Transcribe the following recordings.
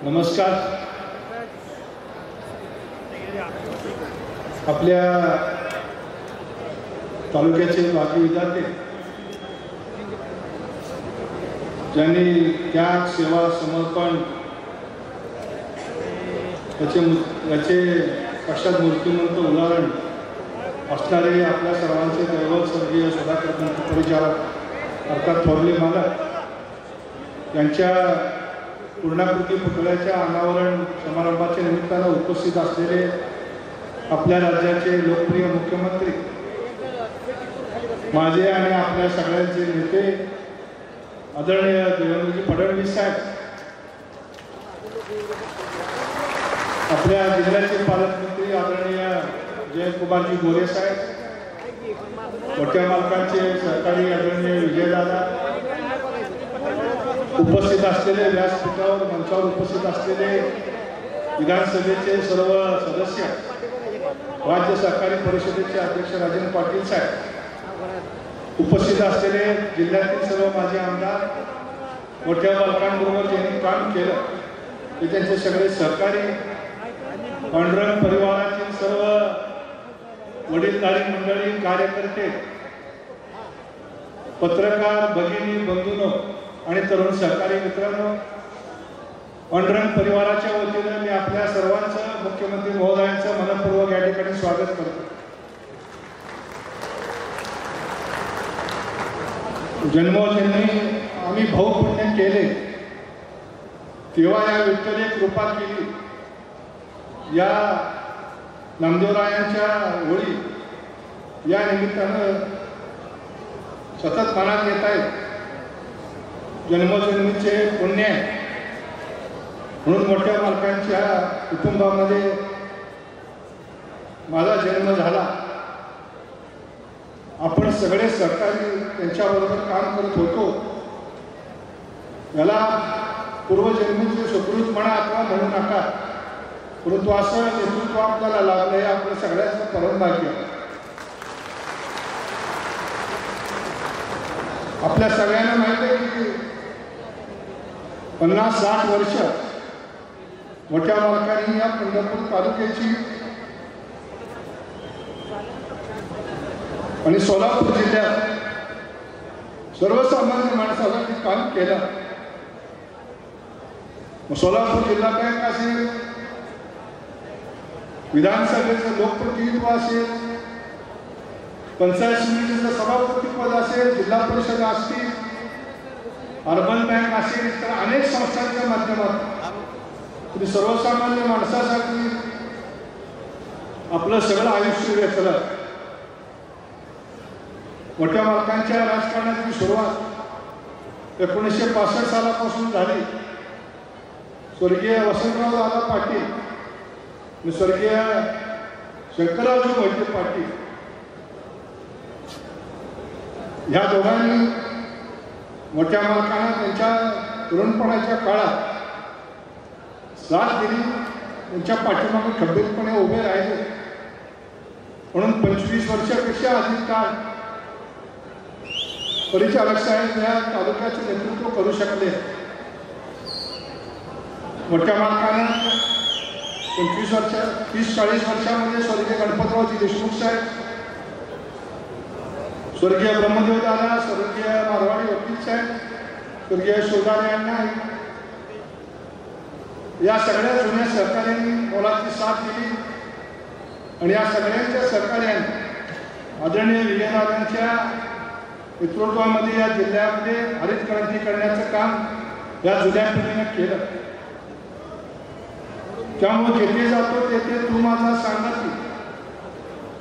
नमस्कार. आपल्या तालुक्याचे बाकी विद्यार्थी ज्यांनी त्याग, सेवा, समर्पण याचे पश्चात मूर्तिमंत उदाहरण असणारे आपल्या सर्वांचे दैवत स्वर्गीय सुधाकर परिचारक अर्थात थोरले मालक यांच्या पूर्णाकृती पुतळ्याच्या अनावरण समारंभाच्या निमित्तानं उपस्थित असलेले आपल्या राज्याचे लोकप्रिय मुख्यमंत्री, माझे आणि आपल्या सगळ्यांचे नेते आदरणीय देवेंद्रजी फडणवीस साहेब, आपल्या जिल्ह्याचे पालकमंत्री आदरणीय जयकुमारजी गोरे साहेब, मोठ्या मालकांचे सहकारी आदरणीय विजयदादा, उपस्थित असलेले व्यासपीठावर मंचावर उपस्थित असलेले विधानसभेचे सर्व सदस्य, राज्य सहकारी परिषदेचे अध्यक्ष राजेंद्र पाटील साहेब, उपस्थित असलेले जिल्ह्यातील सर्व माजी आमदार, मोठ्या मालकांबरोबर ज्यांनी काम केलं ते त्यांचे सगळे सहकारी, पांडुरंग परिवारातील सर्व वडीलधारी मंडळी, कार्यकर्ते, पत्रकार भगिनी, बंधूंनो आणि तरुण सहकारी मित्रांनो, पांडुरंग परिवाराच्या वतीने मी आपल्या सर्वांचं मुख्यमंत्री महोदयांचं मनपूर्वक या ठिकाणी स्वागत करतो. जन्मोजन्मी आम्ही भाऊपुण्य केले तेव्हा या विठ्ठले कृपा केली, या नामदेवरायांच्या ओळी या निमित्तानं सतत मनात येत आहेत. जन्मोजन्मीचे पुण्य म्हणून मोठ्या मालकांच्या कुटुंबामध्ये माझा जन्म झाला. आपण सगळे सहकारी त्यांच्याबरोबर काम करत होतो. याला पूर्वजन्मीचे सुकृत म्हणा अथवा म्हणू नका, परंतु असं नेतृत्व आपल्याला लाभलं हे आपलं सगळ्यांचं परम भाग्य. आपल्या सगळ्यांना माहिती आहे की 50-60 वर्ष मोठ्या मालकांनी या पंढरपूर तालुक्याची आणि सोलापूर जिल्ह्यात सर्वसामान्य माणसासाठी काम केलं. सोलापूर जिल्हा बँक असेल, विधानसभेचं लोकप्रतिनिधित्व असेल, पंचायत समितीचं सभापतीपद असेल, जिल्हा परिषद असतील, अर्बन बँक असेल, तर अनेक संस्थांच्या माध्यमातून सर्वसामान्य माणसासाठी आपलं सगळं आयुष्य वेचलं. मोठ्या मालकांच्या राजकारणाची सुरुवात 1965 सालापासून झाली. स्वर्गीय वसंतराव दादा पाटील आणि स्वर्गीय शंकररावजी मोहिते पाटील ह्या दोघांनी मोठ्या मालकांना त्यांच्या तरुणपणाच्या काळात साथ दिली, त्यांच्या पाठीमागे खंबीरपणे उभे राहिले. म्हणून 25 वर्षापेक्षा अधिक काळ परिचारक साहेब या तालुक्याचे नेतृत्व करू शकले. मोठ्या मालकांना 30-40 वर्षामध्ये स्वर्गीय गणपतरावजी देशमुख साहेब, स्वर्गीय ब्रह्मदेव दादा, स्वर्गीय मारवाडी वकील साहेब, स्वर्गीय शिवदार यांना या सगळ्या जुन्या सहकार्यांनी मोलाची साथ दिली. आणि या सगळ्यांच्या सहकार्याने आदरणीय विजयदादांच्या नेतृत्वामध्ये या जिल्ह्यामध्ये हरित क्रांती करण्याचं काम या जुन्या पिढीने केलं. त्यामुळे जेथे जातो तेथे तू माझा सांगती,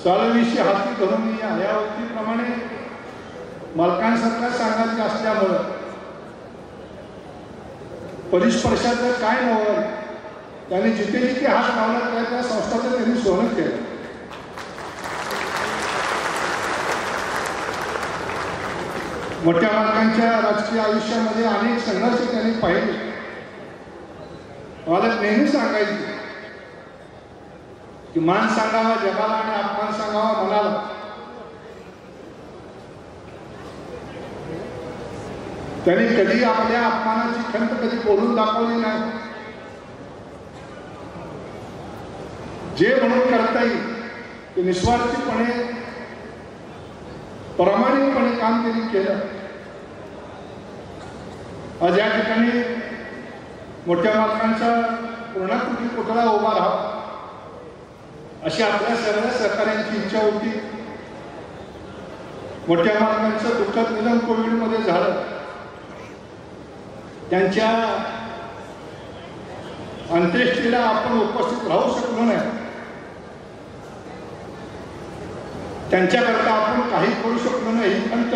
चालविषयी हाती धरून मी या वक्तीप्रमाणे मालकांसारखा सांगायचे असल्यामुळं परिस्पर्शाचं काय नव्हतं. त्यांनी जिथे जिथे हात लावला त्या संस्थाचं त्यांनी सोनं केलं. मोठ्या मालकांच्या राजकीय आयुष्यामध्ये अनेक संघर्ष त्यांनी पाहिले. मला नेहमी सांगायचे की मान सांगावा जगाला आणि अपमान सांगावा मनाला. त्यांनी कधी आपल्या अपमानाची खंत कधी बोलून दाखवली नाही. जे म्हणून करता येईल ते निस्वार्थीपणे प्रामाणिकपणे काम त्यांनी केलं. आज या ठिकाणी मोठ्या मालकांचा पूर्णाकृती पुतळा उभा राहावा अशी आपल्या सगळ्या सहकाऱ्यांची इच्छा होती. मोठ्या मालकांचं दुःखद निधन कोविडमध्ये झालं. त्यांच्या अंत्येष्टीला आपण उपस्थित राहू शकलो नाही. त्यांच्याकरता आपण काही करू शकलो नाही ही खंत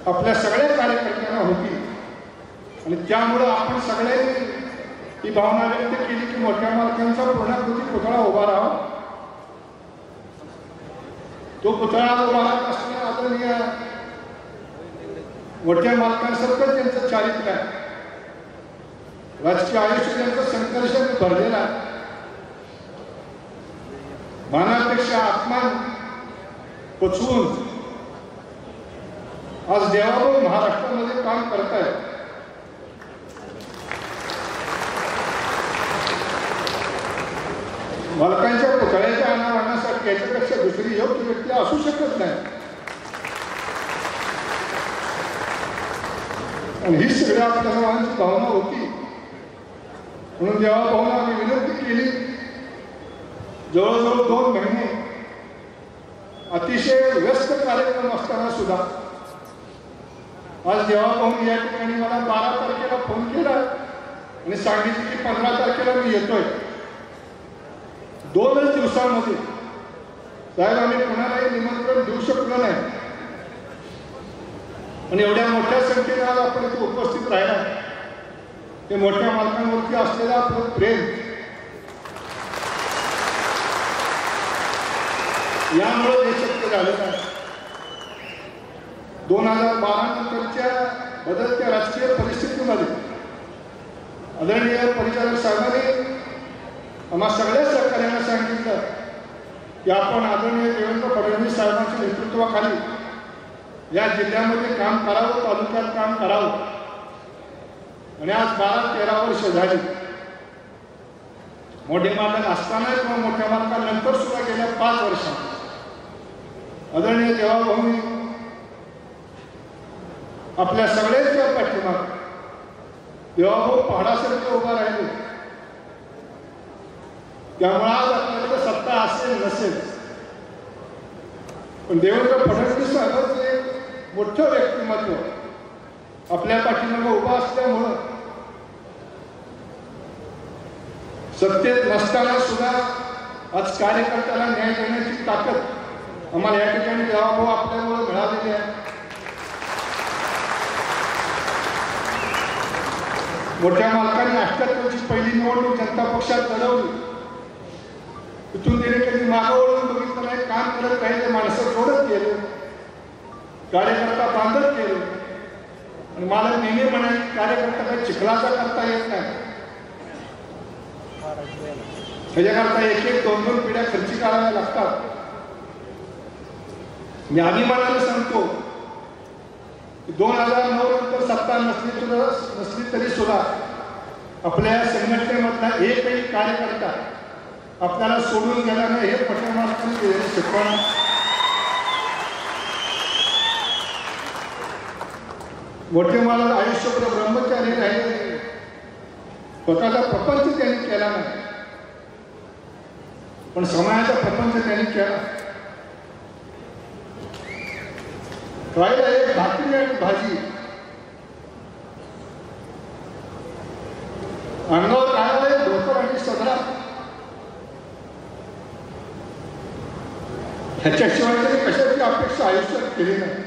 आपल्या सगळ्या कार्यकर्त्यांना होती आणि त्यामुळं आपण सगळ्यांनी ही भावना व्यक्त केली की मोठ्या मालकांचा पूर्णाकृती पुतळा उभा राहावा. तो पुतळा उभा राहत असताना आदरणीय मोठ्या मालकांसारखं त्यांचं चारित्र्य आहे. राजकीय आयुष्य त्यांचं संघर्षाने भरलेला आहे. मानापेक्षा अपमान पचवून आज देवाभाऊ महाराष्ट्रामध्ये काम करतायत. मालकांच्या पुतळ्याच्या अनावरणासाठी याच्यापेक्षा दुसरी योग्य व्यक्ती असू शकत नाही. आणि ही सगळ्या आपल्या सर्वांची भावना होती. म्हणून देवाभाऊला आम्ही विनंती केली. जवळजवळ 2 महिने अतिशय व्यस्त कार्यक्रम असताना सुद्धा आज देवाभाऊने या ठिकाणी मला 12 तारखेला फोन केला आणि सांगितले की 15 तारखेला मी येतोय. 2च दिवसांमध्ये साहेब आम्ही कोणालाही निमंत्रण देऊ शकलो नाही आणि एवढ्या मोठ्या संख्येने आज आपण इथे उपस्थित राहिला. ते मोठ्या मालकांवरती असलेलं आपलं प्रेम यामुळे हे शक्य झालेलं आहे. 2012 नंतरच्या बदलत्या राजकीय परिस्थितीमध्ये आदरणीय परिचारक साहेबांनी आम्हा सगळ्या सहकार्यांना सांगितलं की आपण आदरणीय देवेंद्र फडणवीस साहेबांच्या नेतृत्वाखाली या जिल्ह्यामध्ये काम करावं, तालुक्यात काम करावं. आणि आज 12-13 वर्ष झाली. मोठे मालक असताना किंवा मोठ्या मालकानंतर सुद्धा गेल्या 5 वर्षात आदरणीय देवाभाऊंनी आपल्या सगळ्यांच्या पाठीमागे देवाभाऊ पहाडासारखे उभा राहिले. त्यामुळे आज आपल्याकडे सत्ता असेल नसेल पण देवेंद्र फडणवीस साहेबांचं एक मोठं व्यक्तिमत्व आपल्या पाठीमागे उभा असल्यामुळं सत्तेत नसताना सुद्धा आज कार्यकर्त्याला न्याय देण्याची ताकद आम्हाला या ठिकाणी देवाभाऊ आपल्यामुळे मिळालेली आहे. मोठ्या मालकांनी 78ची पहिली निवडणूक जनता पक्षात लढवली. तिथून तिने कधी मागं वळून बघितलं नाही. काम करत राहिले, माणसं जोडत गेले, कार्यकर्ता बांधत गेले. आणि मला नेहमी म्हणाले कार्यकर्ता काही चिखलाचा करता येत नाही. त्याच्याकरता 1-1, 2-2 पिढ्या खर्ची काढाव्या लागतात. मी अभिमानाने सांगतो 2009 नंतर सत्ता नसली तरी सुद्धा आपल्या संघटनेमधला एकही कार्यकर्ता आपल्याला सोडून गेला नाही. हे मोठ्या मालकांनी दिलेलं शिकवण. मोठे मालक आयुष्यभर ब्रह्मचारी राहिले. स्वतःचा प्रपंच त्यांनी केला नाही पण समाजाचा प्रपंच त्यांनी केला. राहिला एक भाकरी आणि भाजी. अंगावर काय धोतर आणि सदरा ह्याच्याशिवाय तरी कशाची अपेक्षा आयुष्यात केली नाही.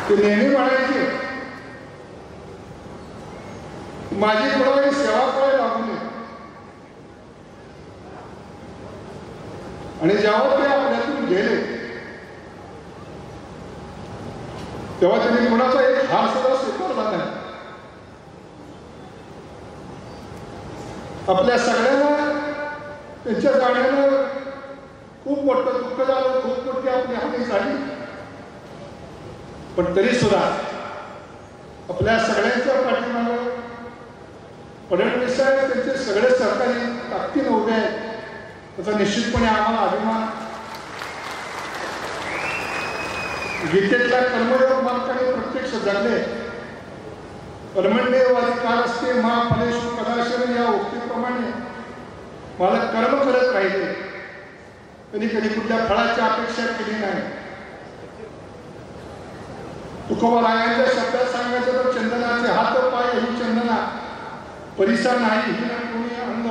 ते नेहमी म्हणायचे माझी कुणाला सेवा करायला लागू नये. आणि जेव्हा ते आपल्यातून गेले तेव्हा त्यांनी कुणाचा एक हार सुद्धा स्वीकारला नाही. आपल्या सगळ्यांना त्यांच्या जाण्यानं खूप मोठं दुःख झालं, खूप मोठी आपली हानी झाली. पण तरी सुद्धा आपल्या सगळ्यांच्या पाठीमागे फडणवीस साहेब त्यांचे सगळे सहकारी ताकदीने उभे आहेत, त्याचा निश्चितपणे आम्हाला अभिमान. गीतेतल्या कर्मयोग मालकाने प्रत्यक्ष जगले. कर्मण्येवादी काल असते महाफलेषु कदाचन या उक्तीप्रमाणे मालक कर्म करत राहिले, त्यांनी कधी कुठल्या फळाची अपेक्षा केली नाही. तुकोबारायांच्या शब्दात सांगायचं तर चंदनाचे हात पाय ही चंदना, परिसा नाही ही न कोणी अंध,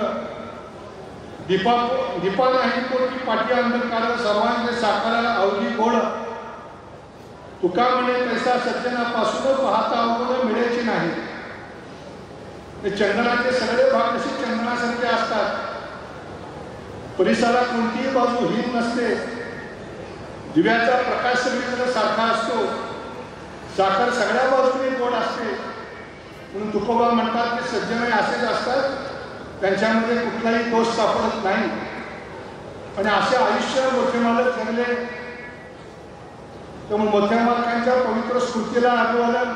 दीपा नाही कोणी पाठी अंधकार, सर्वांचे साकाराला अवघी गोड. तुका म्हणे पैसा सज्जनापासून पाहता अवघड मिळायची नाही. ते चंदनाचे सगळे भाग कसे चंदनासारखे असतात. परिसाला कोणतीही बाजू हीन नसते. दिव्याचा प्रकाश सगळीकडे सारखा असतो. साखर सगळ्या बाजूने गोड असते. म्हणून तुकोबा म्हणतात की सज्जन असेच असतात, त्यांच्यामध्ये कुठलाही दोष सापडत नाही. आणि असे आयुष्य मोठे मालक जगले. त्यामुळे मोठ्या मालकांच्या पवित्र स्मृतीला अभिवादन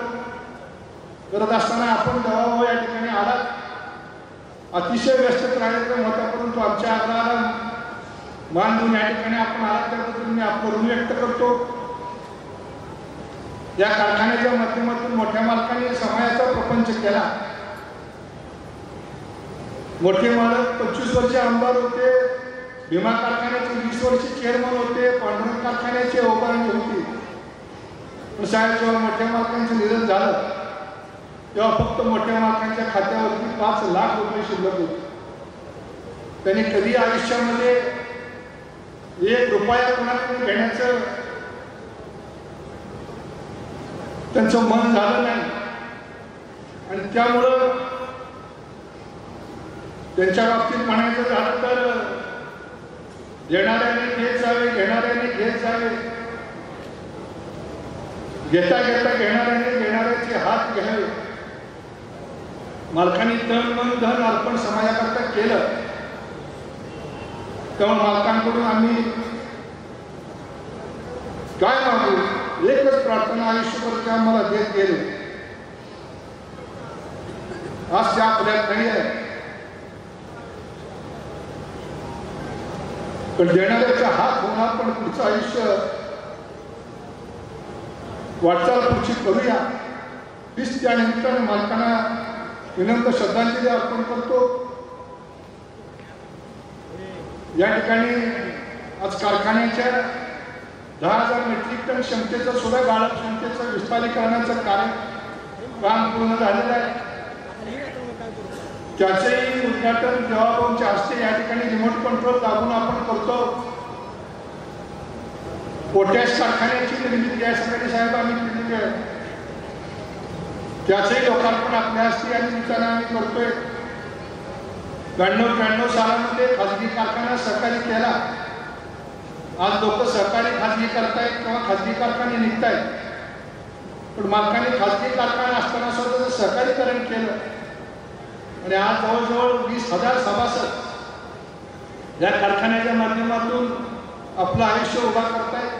करत असताना आपण देवाभाऊ या ठिकाणी आलात. अतिशय व्यस्त राहिले मोठ्या, परंतु आमच्या आग्रहाला मान देऊन या ठिकाणी आपण आलात त्याबद्दल मी आपलं ऋण व्यक्त करतो. या कारखान्याच्या माध्यमातून मोठ्या मालकांनी समाजाचा प्रपंच केला. मोठे मालक 25 वर्षे आमदार होते, भीमा कारखान्याचे 20 वर्षे चेअरमन होते, पांडुरंग कारखान्याचे ओबारणी होती. पण साहेब जेव्हा मोठ्या मालकांचं निधन झालं तेव्हा फक्त मोठ्या मालकांच्या खात्यावरती 5 लाख रुपये शिल्लक होते. त्यांनी कधी आयुष्यामध्ये 1 रुपया कोणाकडून घेण्याचं त्यांचं मन झालं नाही. आणि त्यामुळं त्यांच्या बाबतीत म्हणायचं झालं तर देणाऱ्याने घेत जावे, घेणाऱ्याने घेत जावे, घेता घेता घेणाऱ्याने घेणाऱ्याचे हात घ्यावे. मालकांनी तन मन धन अर्पण समाजाकरता केलं. तेव्हा मालकांकडून आम्ही काय मागू, एकच प्रार्थना आयुष्यभर ते आम्हाला देत गेले. आज त्या आपल्यात नाही आहे, पण देणाऱ्याचा हात होणार. पण पुढचं आयुष्य वाटचाल पुढची करूया. हीच त्या निमित्ताने मालकांना विनम्र श्रद्धांजली अर्पण करतो. या ठिकाणी आज कारखान्याच्या 10,000 मेट्रिक टन क्षमतेचं सुद्धा गाळप क्षमतेचं विस्तारीकरणाचं काम पूर्ण झालेलं आहे. त्याचेही उद्घाटन जवाबांच्या हस्ते या ठिकाणी रिमोट कंट्रोल दाबून आपण करतो. पोटॅश कारखान्याची निर्मिती यासाठी साहेब आम्ही केलेली आहे. त्याचंही लोकार्पण आपल्या हस्ते या निमित्तानं आम्ही करतोय. 92-93 सालामध्ये खाजगी कारखाना सहकारी केला. आज लोक सहकारी खाजगी करतायत किंवा खाजगी कारखाने निघतायत. पण मालकाने खाजगी कारखाना असताना सुद्धा सहकारीकरण केलं. आणि आज जवळजवळ 20,000 सभासद या कारखान्याच्या माध्यमातून आपलं आयुष्य उभा करतायत.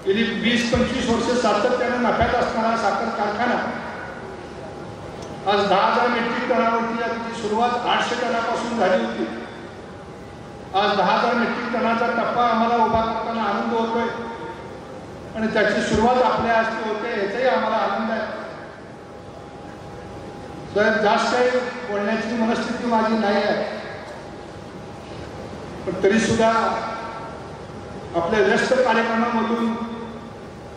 गेली 20-25 वर्ष सातत्यानं नफ्यात असणारा साखर कारखाना आज 10,000 मेट्रिक टनावरती. त्याची सुरुवात 800 टनापासून झाली होती. आज 10,000 मेट्रिक टनाचा टप्पा आम्हाला उभा करताना आनंद होतोय. आणि त्याची सुरुवात आपल्या हस्ते होते, याचाही आम्हाला आनंद आहे. साहेब जास्त काही बोलण्याची मनस्थिती माझी नाही आहे, पण तरी सुद्धा आपल्या व्यस्त कार्यक्रमामधून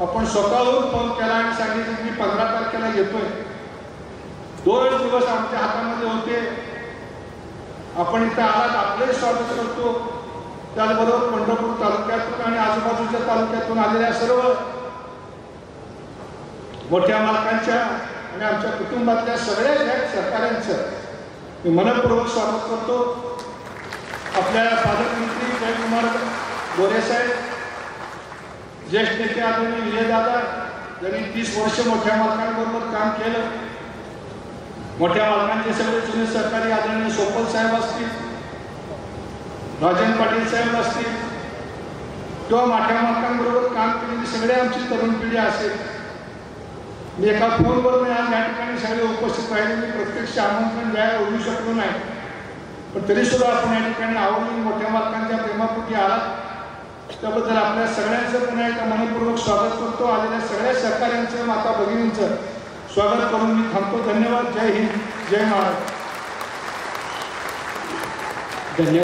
आपण स्वतःहून फोन केला आणि सांगितलं की 15 तारखेला येतोय. 2 दिवस आमच्या हातामध्ये होते. आपण इथं आलात, आपलंही स्वागत करतो. त्याचबरोबर पंढरपूर तालुक्यातून आणि आजूबाजूच्या तालुक्यातून आलेल्या सर्व मोठ्या मालकांच्या आणि आमच्या कुटुंबातल्या सगळ्याच सहकाऱ्यांचं मी मनपूर्वक स्वागत करतो. आपल्या पालकमंत्री जयकुमार गोरे साहेब, ज्येष्ठ नेते आदरणीय विजयदादा, यांनी 30 वर्ष मोठ्या मालकांबरोबर काम केलं. मोठ्या मालकांचे सगळे जुने सहकारी आदरणीय सोपल साहेब असतील, राजन पाटील साहेब असतील किंवा मोठ्या मालकांबरोबर काम केलेली सगळे आमची तरुण पिढी असेल. मी एका फोनवर आज या ठिकाणी सगळे उपस्थित राहिले मी प्रत्यक्ष आमंत्रण द्यायला येऊ शकलो नाही, पण तरी सुद्धा आपण या ठिकाणी आवर्जून मोठ्या मालकांच्या प्रेमापोटी आलात त्याबद्दल आपल्या सगळ्यांचं पुन्हा एकदा मनपूर्वक स्वागत करतो. आलेल्या सगळ्या सहकाऱ्यांचं माता भगिनींचं स्वागत करून मी थांबतो. धन्यवाद. जय हिंद, जय महाराष्ट्र. धन्यवाद.